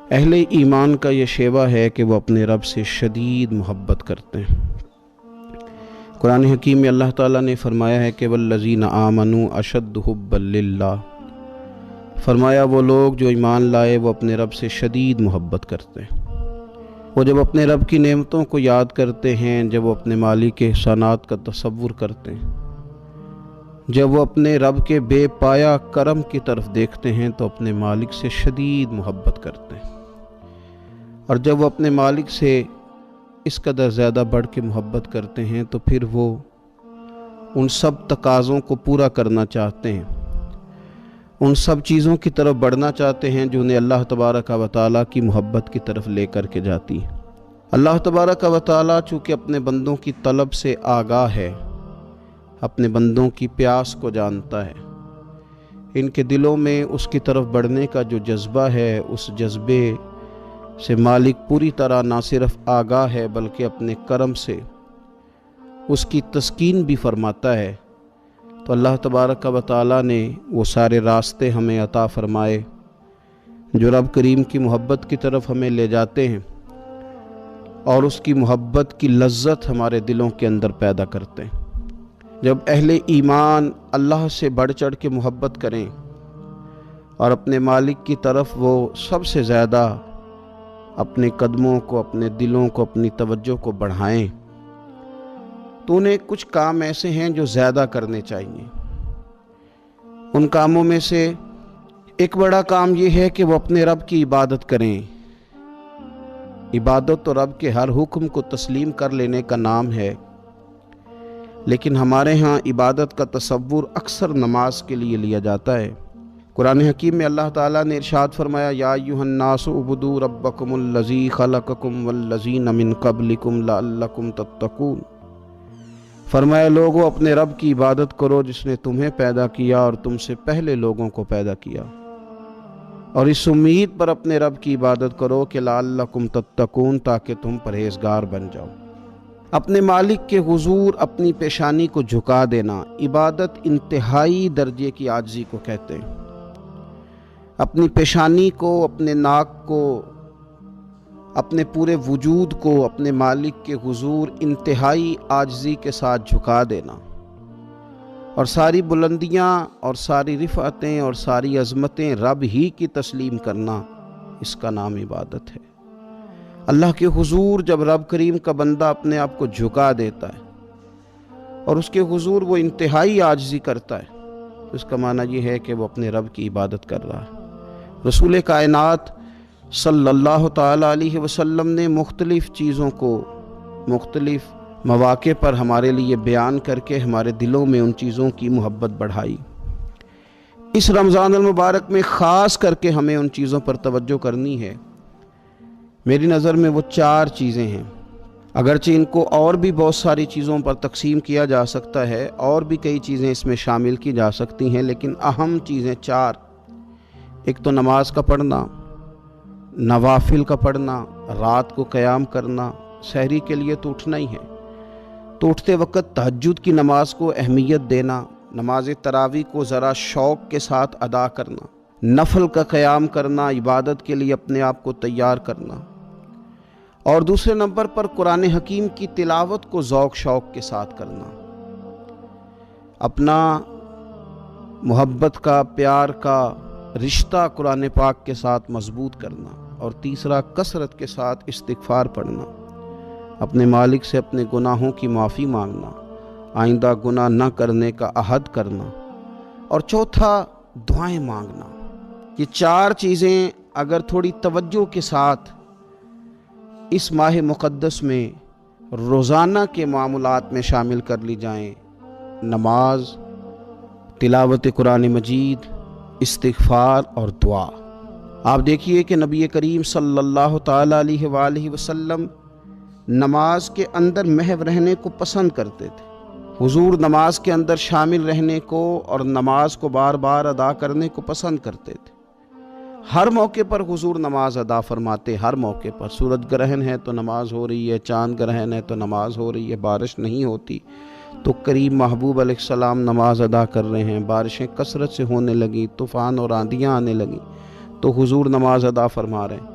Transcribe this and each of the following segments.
اہل ایمان کا یہ شیوہ ہے کہ وہ اپنے رب سے شدید محبت کرتے ہیں۔ قرآن حکیم میں اللہ تعالیٰ نے فرمایا ہے کہ والذین آمنوا اشد حبا للہ، فرمایا وہ لوگ جو ایمان لائے وہ اپنے رب سے شدید محبت کرتے ہیں۔ وہ جب اپنے رب کی نعمتوں کو یاد کرتے ہیں، جب وہ اپنے مالک کے احسانات کا تصور کرتے ہیں، جب وہ اپنے رب کے بے پایا کرم کی طرف دیکھتے ہیں تو اپنے مالک سے شدید محبت کرتے ہیں، اور جب وہ اپنے مالک سے اس قدر زیادہ بڑھ کے محبت کرتے ہیں تو پھر وہ ان سب تقاضوں کو پورا کرنا چاہتے ہیں، ان سب چیزوں کی طرف بڑھنا چاہتے ہیں جو انہیں اللہ تبارک و تعالیٰ کی محبت کی طرف لے کر کے جاتی ہیں۔ اللہ تبارک و تعالیٰ چونکہ اپنے بندوں کی طلب سے آگاہ ہے، اپنے بندوں کی پیاس کو جانتا ہے، ان کے دلوں میں اس کی طرف بڑھنے کا جو جذبہ ہے، اس جذبے سے مالک پوری طرح نہ صرف آگاہ ہے بلکہ اپنے کرم سے اس کی تسکین بھی فرماتا ہے۔ تو اللہ تبارک و تعالیٰ نے وہ سارے راستے ہمیں عطا فرمائے جو رب کریم کی محبت کی طرف ہمیں لے جاتے ہیں اور اس کی محبت کی لذت ہمارے دلوں کے اندر پیدا کرتے ہیں۔ جب اہل ایمان اللہ سے بڑھ چڑھ کے محبت کریں اور اپنے مالک کی طرف وہ سب سے زیادہ اپنے قدموں کو، اپنے دلوں کو، اپنی توجہ کو بڑھائیں، تو انہیں کچھ کام ایسے ہیں جو زیادہ کرنے چاہیے۔ ان کاموں میں سے ایک بڑا کام یہ ہے کہ وہ اپنے رب کی عبادت کریں۔ عبادت تو رب کے ہر حکم کو تسلیم کر لینے کا نام ہے، لیکن ہمارے ہاں عبادت کا تصور اکثر نماز کے لیے لیا جاتا ہے۔ قرآن حکیم میں اللہ تعالیٰ نے ارشاد فرمایا یا ایھا الناس اعبدوا ربکم الذی خلقکم والذین من قبلکم لعلکم تتقون، فرمایا لوگوں اپنے رب کی عبادت کرو جس نے تمہیں پیدا کیا اور تم سے پہلے لوگوں کو پیدا کیا، اور اس امید پر اپنے رب کی عبادت کرو کہ لعلکم تتقون، تاکہ تم پرہیزگار بن جاؤ۔ اپنے مالک کے حضور اپنی پیشانی کو جھکا دینا عبادت انتہائی درجے کی عاجزی کو کہتے ہیں۔ اپنی پیشانی کو، اپنے ناک کو، اپنے پورے وجود کو اپنے مالک کے حضور انتہائی عاجزی کے ساتھ جھکا دینا، اور ساری بلندیاں اور ساری رفعتیں اور ساری عظمتیں رب ہی کی تسلیم کرنا، اس کا نام عبادت ہے۔ اللہ کے حضور جب رب کریم کا بندہ اپنے آپ کو جھکا دیتا ہے اور اس کے حضور وہ انتہائی عاجزی کرتا ہے، تو اس کا معنی یہ ہے کہ وہ اپنے رب کی عبادت کر رہا ہے۔ رسول کائنات صلی اللہ تعالیٰ علیہ وسلم نے مختلف چیزوں کو مختلف مواقع پر ہمارے لیے بیان کر کے ہمارے دلوں میں ان چیزوں کی محبت بڑھائی۔ اس رمضان المبارک میں خاص کر کے ہمیں ان چیزوں پر توجہ کرنی ہے۔ میری نظر میں وہ 4 چیزیں ہیں، اگرچہ ان کو اور بھی بہت ساری چیزوں پر تقسیم کیا جا سکتا ہے، اور بھی کئی چیزیں اس میں شامل کی جا سکتی ہیں، لیکن اہم چیزیں 4۔ ایک تو نماز کا پڑھنا، نوافل کا پڑھنا، رات کو قیام کرنا، سحری کے لیے تو اٹھنا ہی ہے، تو اٹھتے وقت تہجد کی نماز کو اہمیت دینا، نماز تراویح کو ذرا شوق کے ساتھ ادا کرنا، نفل کا قیام کرنا، عبادت کے لیے اپنے آپ کو تیار کرنا، اور دوسرے نمبر پر قرآن حکیم کی تلاوت کو ذوق شوق کے ساتھ کرنا، اپنا محبت کا، پیار کا رشتہ قرآن پاک کے ساتھ مضبوط کرنا، اور تیسرا کثرت کے ساتھ استغفار پڑھنا، اپنے مالک سے اپنے گناہوں کی معافی مانگنا، آئندہ گناہ نہ کرنے کا عہد کرنا، اور چوتھا دعائیں مانگنا۔ یہ 4 چیزیں اگر تھوڑی توجہ کے ساتھ اس ماہ مقدس میں روزانہ کے معاملات میں شامل کر لی جائیں، نماز، تلاوت قرآن مجید، استغفار اور دعا۔ آپ دیکھیے کہ نبی کریم صلی اللہ تعالیٰ علیہ وآلہ وسلم نماز کے اندر محو رہنے کو پسند کرتے تھے۔ حضور نماز کے اندر شامل رہنے کو اور نماز کو بار بار ادا کرنے کو پسند کرتے تھے۔ ہر موقع پر حضور نماز ادا فرماتے، ہر موقع پر۔ سورج گرہن ہے تو نماز ہو رہی ہے، چاند گرہن ہے تو نماز ہو رہی ہے، بارش نہیں ہوتی تو کریم محبوب علیہ السلام نماز ادا کر رہے ہیں، بارشیں کثرت سے ہونے لگیں، طوفان اور آندیاں آنے لگیں تو حضور نماز ادا فرما رہے ہیں۔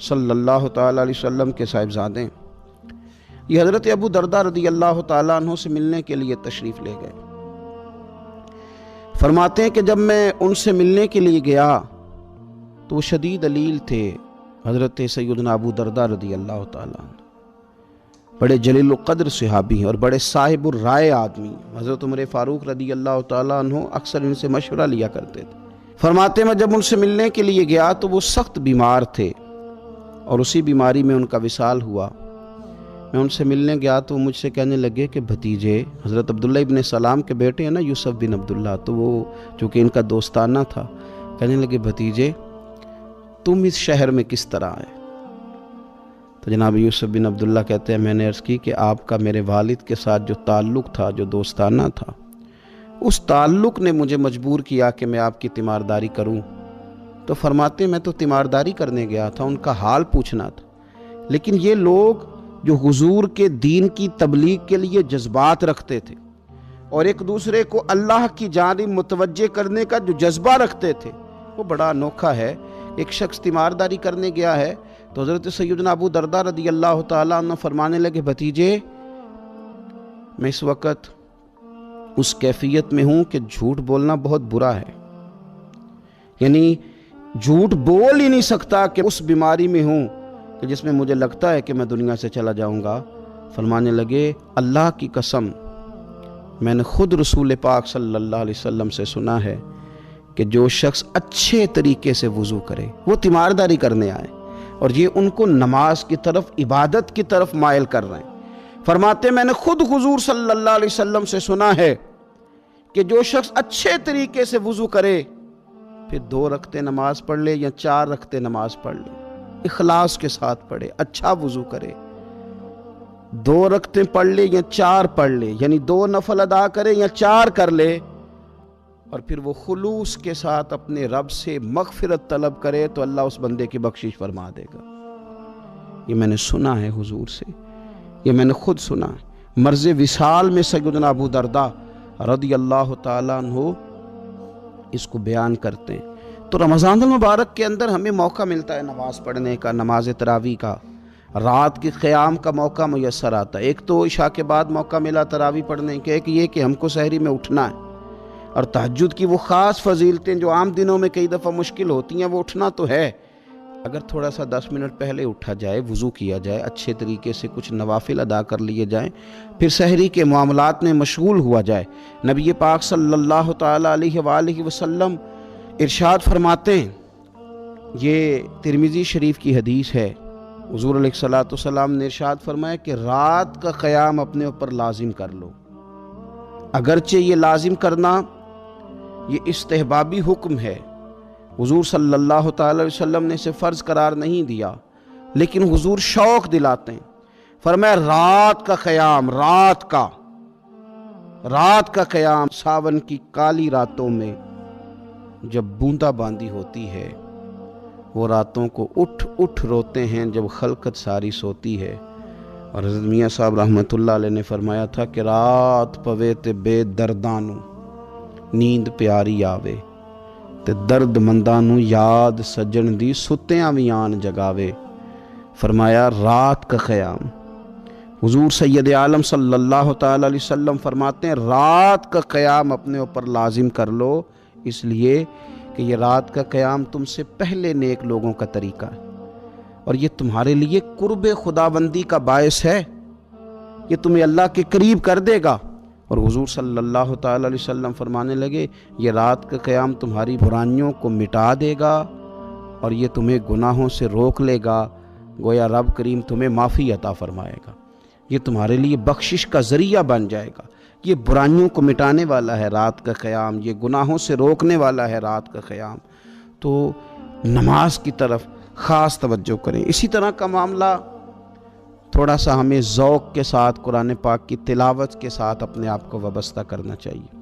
صلی اللہ تعالیٰ علیہ وسلم کے صاحبزادے ہیں۔ یہ حضرت ابو درداء رضی اللہ تعالیٰ عنہ سے ملنے کے لیے تشریف لے گئے۔ فرماتے ہیں کہ جب میں ان سے ملنے کے لیے گیا تو وہ شدید علیل تھے، حضرت سیدنا ابو درداء رضی اللہ تعالیٰ عنہ بڑے جلیل القدر صحابی ہیں اور بڑے صاحب الرائے آدمی ہیں۔ حضرت عمر فاروق رضی اللہ تعالیٰ عنہ اکثر ان سے مشورہ لیا کرتے تھے۔ فرماتے ہیں میں جب ان سے ملنے کے لیے گیا تو وہ سخت بیمار تھے اور اسی بیماری میں ان کا وصال ہوا۔ میں ان سے ملنے گیا تو وہ مجھ سے کہنے لگے کہ بھتیجے، حضرت عبداللہ ابن سلام کے بیٹے ہیں نا یوسف بن عبداللہ، تو وہ چونکہ ان کا دوستانہ تھا، کہنے لگے بھتیجے تم اس شہر میں کس طرح آئے؟ تو جناب یوسف بن عبداللہ کہتے ہیں میں نے عرض کی کہ آپ کا میرے والد کے ساتھ جو تعلق تھا، جو دوستانہ تھا، اس تعلق نے مجھے مجبور کیا کہ میں آپ کی تیمارداری کروں۔ تو فرماتے ہیں میں تو تیمارداری کرنے گیا تھا، ان کا حال پوچھنا تھا، لیکن یہ لوگ جو حضور کے دین کی تبلیغ کے لیے جذبات رکھتے تھے اور ایک دوسرے کو اللہ کی جانب متوجہ کرنے کا جو جذبہ رکھتے تھے، وہ بڑا انوکھا ہے۔ ایک شخص تیمارداری کرنے گیا ہے تو حضرت سیدنا ابو درداء رضی اللہ تعالیٰ عنہ فرمانے لگے بھتیجے میں اس وقت اس کیفیت میں ہوں کہ جھوٹ بولنا بہت برا ہے، یعنی جھوٹ بول ہی نہیں سکتا کہ اس بیماری میں ہوں کہ جس میں مجھے لگتا ہے کہ میں دنیا سے چلا جاؤں گا۔ فرمانے لگے اللہ کی قسم میں نے خود رسول پاک صلی اللہ علیہ وسلم سے سنا ہے کہ جو شخص اچھے طریقے سے وضو کرے، وہ تیمارداری کرنے آئے اور یہ ان کو نماز کی طرف، عبادت کی طرف مائل کر رہے ہیں۔ فرماتے میں نے خود حضور صلی اللہ علیہ وسلم سے سنا ہے کہ جو شخص اچھے طریقے سے وضو کرے پھر 2 رکعتیں نماز پڑھ لے یا 4 رکعتیں نماز پڑھ لے، اخلاص کے ساتھ پڑھے، اچھا وضو کرے، 2 رکعتیں پڑھ لے یا 4 پڑھ لے، یعنی 2 نفل ادا کرے یا 4 کر لے، اور پھر وہ خلوص کے ساتھ اپنے رب سے مغفرت طلب کرے تو اللہ اس بندے کی بخشش فرما دے گا۔ یہ میں نے سنا ہے حضور سے، یہ میں نے خود سنا ہے۔ مرض وصال میں سیدنا ابو درداء رضی اللہ تعالیٰ عنہ اس کو بیان کرتے ہیں۔ تو رمضان المبارک کے اندر ہمیں موقع ملتا ہے نماز پڑھنے کا، نماز تراویح کا، رات کی قیام کا موقع میسر آتا ہے۔ ایک تو عشاء کے بعد موقع ملا تراویح پڑھنے کے، ایک یہ کہ ہم کو سحری میں اٹھنا ہے، اور تہجد کی وہ خاص فضیلتیں جو عام دنوں میں کئی دفعہ مشکل ہوتی ہیں، وہ اٹھنا تو ہے۔ اگر تھوڑا سا 10 منٹ پہلے اٹھا جائے، وضو کیا جائے، اچھے طریقے سے کچھ نوافل ادا کر لیے جائیں، پھر سحری کے معاملات میں مشغول ہوا جائے۔ نبی پاک صلی اللہ تعالیٰ علیہ وآلہ وسلم ارشاد فرماتے ہیں، یہ ترمذی شریف کی حدیث ہے، حضور علیہ الصلوۃ والسلام نے ارشاد فرمایا کہ رات کا قیام اپنے اوپر لازم کر لو۔ اگرچہ یہ لازم کرنا یہ استحبابی حکم ہے، حضور صلی اللہ تعالی وسلم نے اسے فرض قرار نہیں دیا، لیکن حضور شوق دلاتے ہیں۔ فرمایا رات کا قیام، رات کا قیام، ساون کی کالی راتوں میں جب بوندا باندی ہوتی ہے، وہ راتوں کو اٹھ اٹھ روتے ہیں جب خلقت ساری سوتی ہے۔ اور حضرت میاں صاحب رحمۃ اللہ علیہ نے فرمایا تھا کہ رات پوے تے بے دردانو نیند پیاری آوے تے درد مندانو یاد سجن دی ستیاں وی آن جگاوے۔ فرمایا رات کا قیام، حضور سید عالم صلی اللہ تعالی علیہ وسلم فرماتے ہیں رات کا قیام اپنے اوپر لازم کر لو، اس لیے کہ یہ رات کا قیام تم سے پہلے نیک لوگوں کا طریقہ ہے، اور یہ تمہارے لیے قرب خداوندی کا باعث ہے، یہ تمہیں اللہ کے قریب کر دے گا۔ اور حضور صلی اللہ تعالی علیہ وسلم فرمانے لگے یہ رات کا قیام تمہاری برائیوں کو مٹا دے گا اور یہ تمہیں گناہوں سے روک لے گا، گویا رب کریم تمہیں معافی عطا فرمائے گا، یہ تمہارے لیے بخشش کا ذریعہ بن جائے گا۔ یہ برائیوں کو مٹانے والا ہے رات کا قیام، یہ گناہوں سے روکنے والا ہے رات کا قیام۔ تو نماز کی طرف خاص توجہ کریں۔ اسی طرح کا معاملہ تھوڑا سا ہمیں ذوق کے ساتھ قرآن پاک کی تلاوت کے ساتھ اپنے آپ کو وابستہ کرنا چاہیے۔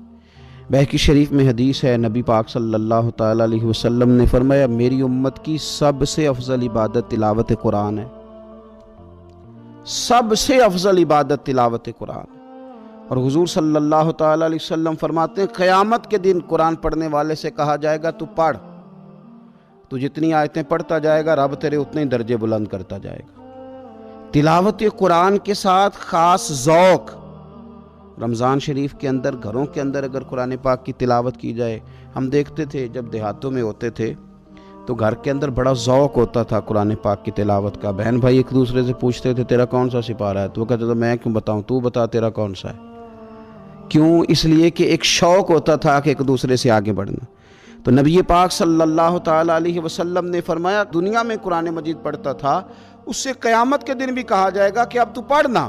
بہقی شریف میں حدیث ہے، نبی پاک صلی اللہ تعالیٰ علیہ وسلم نے فرمایا میری امت کی سب سے افضل عبادت تلاوت قرآن ہے، سب سے افضل عبادت تلاوت قرآن۔ اور حضور صلی اللہ تعالیٰ علیہ وسلم فرماتے ہیں قیامت کے دن قرآن پڑھنے والے سے کہا جائے گا تو پڑھ، تو جتنی آیتیں پڑھتا جائے گا رب تیرے اتنے درجے بلند کرتا جائے گا۔ تلاوت قرآن کے ساتھ خاص ذوق، رمضان شریف کے اندر گھروں کے اندر اگر قرآن پاک کی تلاوت کی جائے، ہم دیکھتے تھے جب دیہاتوں میں ہوتے تھے تو گھر کے اندر بڑا ذوق ہوتا تھا قرآن پاک کی تلاوت کا۔ بہن بھائی ایک دوسرے سے پوچھتے تھے تیرا کون سا سپارہ ہے، تو وہ کہتے تھے میں کیوں بتاؤں، تو بتا تیرا کون سا ہے۔ کیوں؟ اس لیے کہ ایک شوق ہوتا تھا کہ ایک دوسرے سے آگے بڑھنا۔ تو نبی پاک صلی اللہ تعالیٰ علیہ وسلم نے فرمایا دنیا میں قرآن مجید پڑھتا تھا، اس سے قیامت کے دن بھی کہا جائے گا کہ اب تو پڑھنا،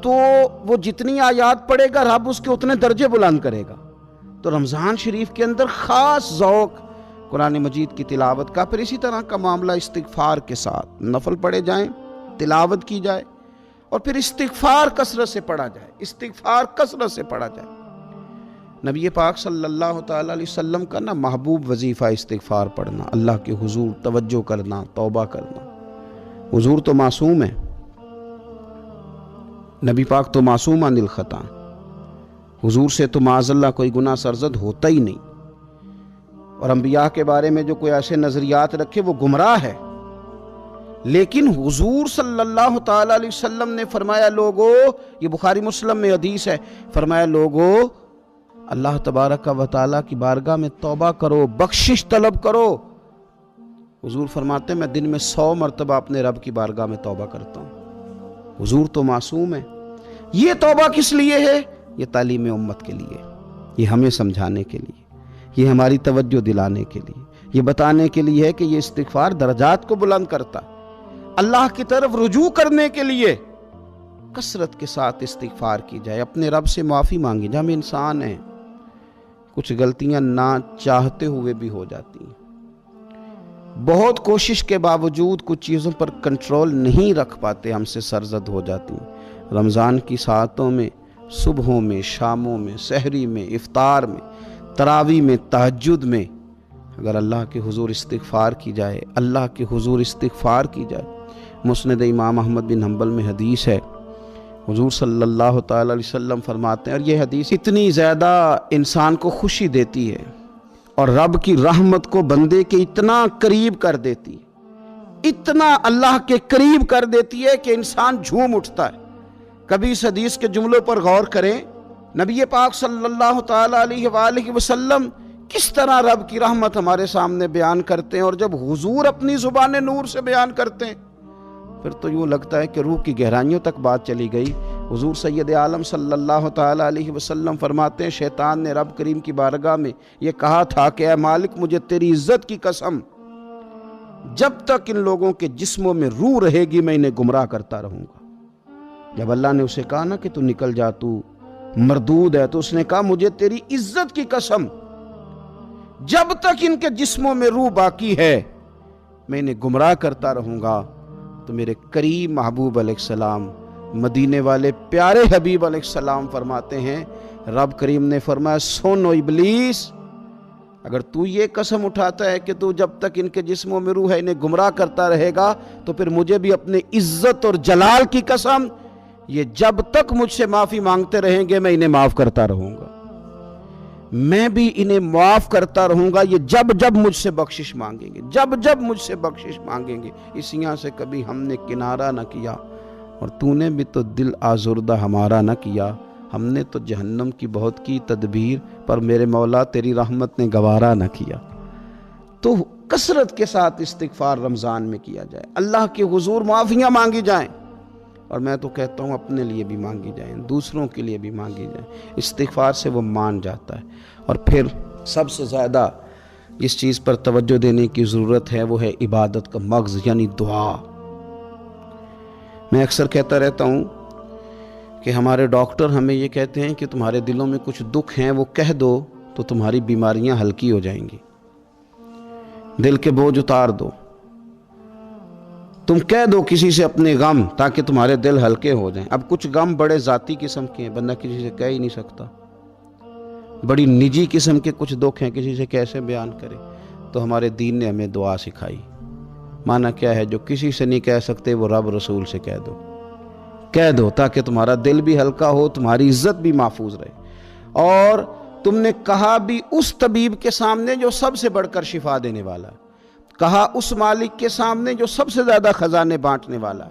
تو وہ جتنی آیات پڑھے گا رب اس کے اتنے درجے بلند کرے گا۔ تو رمضان شریف کے اندر خاص ذوق قرآن مجید کی تلاوت کا۔ پھر اسی طرح کا معاملہ استغفار کے ساتھ، نفل پڑھے جائیں، تلاوت کی جائے، اور پھر استغفار کثرت سے پڑھا جائے، استغفار کثرت سے پڑھا جائے۔ نبی پاک صلی اللہ تعالیٰ علیہ وسلم کا محبوب وظیفہ استغفار پڑھنا، اللہ کے حضور توجہ کرنا، توبہ کرنا۔ حضور تو معصوم ہے، نبی پاک تو معصوم عن الخطا، حضور سے تو معاذ اللہ کوئی گناہ سرزد ہوتا ہی نہیں، اور انبیاء کے بارے میں جو کوئی ایسے نظریات رکھے وہ گمراہ ہے۔ لیکن حضور صلی اللہ تعالیٰ علیہ وسلم نے فرمایا لوگو، یہ بخاری مسلم میں حدیث ہے، فرمایا لوگو اللہ تبارک و تعالیٰ کی بارگاہ میں توبہ کرو، بخشش طلب کرو۔ حضور فرماتے ہیں میں دن میں 100 مرتبہ اپنے رب کی بارگاہ میں توبہ کرتا ہوں۔ حضور تو معصوم ہے۔ یہ توبہ کس لیے ہے؟ یہ تعلیم امت کے لیے، یہ ہمیں سمجھانے کے لیے، یہ ہماری توجہ دلانے کے لیے، یہ بتانے کے لیے ہے کہ یہ استغفار درجات کو بلند کرتا ہے۔ اللہ کی طرف رجوع کرنے کے لیے کثرت کے ساتھ استغفار کی جائے، اپنے رب سے معافی مانگی جائے۔ ہم انسان ہیں، کچھ غلطیاں نہ چاہتے ہوئے بھی ہو جاتی ہیں، بہت کوشش کے باوجود کچھ چیزوں پر کنٹرول نہیں رکھ پاتے، ہم سے سرزد ہو جاتی ہیں۔ رمضان کی ساعتوں میں، صبحوں میں، شاموں میں، سحری میں، افطار میں، تراویح میں، تہجد میں اگر اللہ کے حضور استغفار کی جائے، اللہ کے حضور استغفار کی جائے۔ مسند امام احمد بن حنبل میں حدیث ہے، حضور صلی اللہ تعالیٰ علیہ وسلم فرماتے ہیں، اور یہ حدیث اتنی زیادہ انسان کو خوشی دیتی ہے اور رب کی رحمت کو بندے کے اتنا قریب کر دیتی ہے، اتنا اللہ کے قریب کر دیتی ہے کہ انسان جھوم اٹھتا ہے۔ کبھی اس حدیث کے جملوں پر غور کریں، نبی پاک صلی اللہ تعالیٰ علیہ وآلہ وسلم کس طرح رب کی رحمت ہمارے سامنے بیان کرتے ہیں، اور جب حضور اپنی زبان نور سے بیان کرتے ہیں پھر تو یوں لگتا ہے کہ روح کی گہرائیوں تک بات چلی گئی۔ حضور سید عالم صلی اللہ تعالیٰ علیہ وسلم فرماتے ہیں شیطان نے رب کریم کی بارگاہ میں یہ کہا تھا کہ اے مالک مجھے تیری عزت کی قسم، جب تک ان لوگوں کے جسموں میں روح رہے گی میں انہیں گمراہ کرتا رہوں گا۔ جب اللہ نے اسے کہا نا کہ تو نکل جا، تو مردود ہے، تو اس نے کہا مجھے تیری عزت کی قسم، جب تک ان کے جسموں میں روح باقی ہے میں انہیں گمراہ کرتا رہوں گا۔ تو میرے کریم محبوب علیہ السلام، مدینے والے پیارے حبیب علیہ السلام فرماتے ہیں، رب کریم نے فرمایا سن و ابلیس، اگر تو یہ قسم اٹھاتا ہے کہ تو جب تک ان کے جسموں میں روح ہے انہیں گمراہ کرتا رہے گا، تو پھر مجھے بھی اپنے عزت اور جلال کی قسم، یہ جب تک مجھ سے معافی مانگتے رہیں گے میں انہیں معاف کرتا رہوں گا، میں بھی انہیں معاف کرتا رہوں گا، یہ جب جب مجھ سے بخشش مانگیں گے، جب جب مجھ سے بخشش مانگیں گے۔ اس یہاں سے کبھی ہم نے کنارہ نہ کیا، اور تو نے بھی تو دل آزردہ ہمارا نہ کیا، ہم نے تو جہنم کی بہت کی تدبیر، پر میرے مولا تیری رحمت نے گوارا نہ کیا۔ تو کثرت کے ساتھ استغفار رمضان میں کیا جائے، اللہ کے حضور معافیاں مانگی جائیں، اور میں تو کہتا ہوں اپنے لیے بھی مانگی جائیں، دوسروں کے لیے بھی مانگی جائیں۔ استغفار سے وہ مان جاتا ہے۔ اور پھر سب سے زیادہ جس چیز پر توجہ دینے کی ضرورت ہے وہ ہے عبادت کا مغز، یعنی دعا۔ میں اکثر کہتا رہتا ہوں کہ ہمارے ڈاکٹر ہمیں یہ کہتے ہیں کہ تمہارے دلوں میں کچھ دکھ ہیں وہ کہہ دو تو تمہاری بیماریاں ہلکی ہو جائیں گی، دل کے بوجھ اتار دو، تم کہہ دو کسی سے اپنے غم تاکہ تمہارے دل ہلکے ہو جائیں۔ اب کچھ غم بڑے ذاتی قسم کے ہیں، بندہ کسی سے کہہ ہی نہیں سکتا، بڑی نجی قسم کے کچھ دکھ ہیں، کسی سے کیسے بیان کرے؟ تو ہمارے دین نے ہمیں دعا سکھائی۔ معنی کیا ہے؟ جو کسی سے نہیں کہہ سکتے وہ رب رسول سے کہہ دو تاکہ تمہارا دل بھی ہلکا ہو، تمہاری عزت بھی محفوظ رہے، اور تم نے کہا بھی اس طبیب کے سامنے جو سب سے بڑھ کر شفا دینے والا، کہا اس مالک کے سامنے جو سب سے زیادہ خزانے بانٹنے والا۔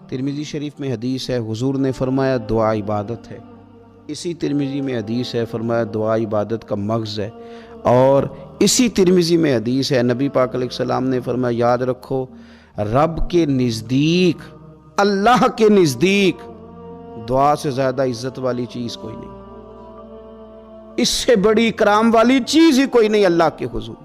ترمذی شریف میں حدیث ہے، حضور نے فرمایا دعا عبادت ہے۔ اسی ترمذی میں حدیث ہے، فرمایا دعا عبادت کا مغز ہے۔ اور اسی ترمذی میں حدیث ہے، نبی پاک علیہ السلام نے فرمایا یاد رکھو، رب کے نزدیک، اللہ کے نزدیک دعا سے زیادہ عزت والی چیز کوئی نہیں، اس سے بڑی اکرام والی چیز ہی کوئی نہیں اللہ کے حضور۔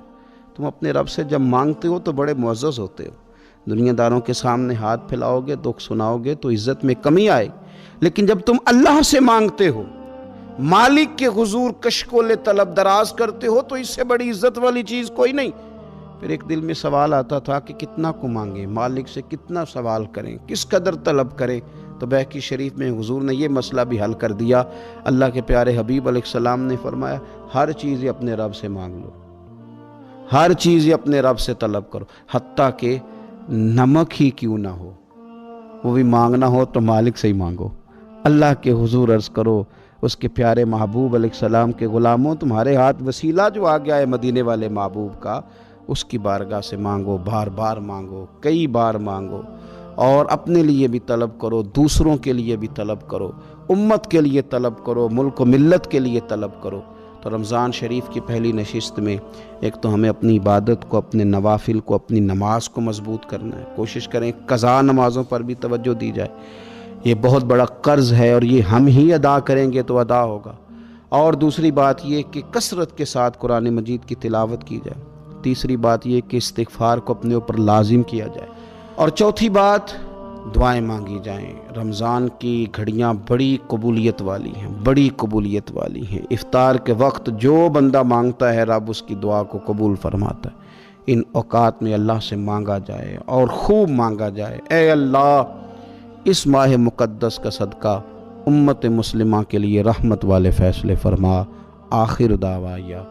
تم اپنے رب سے جب مانگتے ہو تو بڑے معزز ہوتے ہو، دنیا داروں کے سامنے ہاتھ پھیلاؤ گے، دکھ سناؤ گے تو عزت میں کمی آئے، لیکن جب تم اللہ سے مانگتے ہو، مالک کے حضور کشکول طلب دراز کرتے ہو، تو اس سے بڑی عزت والی چیز کوئی نہیں۔ پھر ایک دل میں سوال آتا تھا کہ کتنا کو مانگیں، مالک سے کتنا سوال کریں، کس قدر طلب کریں، تو بہقی شریف میں حضور نے یہ مسئلہ بھی حل کر دیا۔ اللہ کے پیارے حبیب علیہ السلام نے فرمایا ہر چیز اپنے رب سے مانگ لو، ہر چیز اپنے رب سے طلب کرو، حتیٰ کہ نمک ہی کیوں نہ ہو، وہ بھی مانگنا ہو تو مالک سے ہی مانگو۔ اللہ کے حضور عرض کرو، اس کے پیارے محبوب علیہ السلام کے غلاموں، تمہارے ہاتھ وسیلہ جو آ گیا ہے مدینے والے محبوب کا، اس کی بارگاہ سے مانگو، بار بار مانگو، کئی بار مانگو، اور اپنے لیے بھی طلب کرو، دوسروں کے لیے بھی طلب کرو، امت کے لیے طلب کرو، ملک و ملت کے لیے طلب کرو۔ تو رمضان شریف کی پہلی نشست میں ایک تو ہمیں اپنی عبادت کو، اپنے نوافل کو، اپنی نماز کو مضبوط کرنا ہے، کوشش کریں قضا نمازوں پر بھی توجہ دی جائے، یہ بہت بڑا قرض ہے اور یہ ہم ہی ادا کریں گے تو ادا ہوگا۔ اور دوسری بات یہ کہ کثرت کے ساتھ قرآن مجید کی تلاوت کی جائے۔ تیسری بات یہ کہ استغفار کو اپنے اوپر لازم کیا جائے۔ اور چوتھی بات، دعائیں مانگی جائیں۔ رمضان کی گھڑیاں بڑی قبولیت والی ہیں، بڑی قبولیت والی ہیں۔ افطار کے وقت جو بندہ مانگتا ہے رب اس کی دعا کو قبول فرماتا ہے۔ ان اوقات میں اللہ سے مانگا جائے اور خوب مانگا جائے، اے اللہ اس ماہ مقدس کا صدقہ امت مسلمہ کے لیے رحمت والے فیصلے فرما۔ آخر دعوایا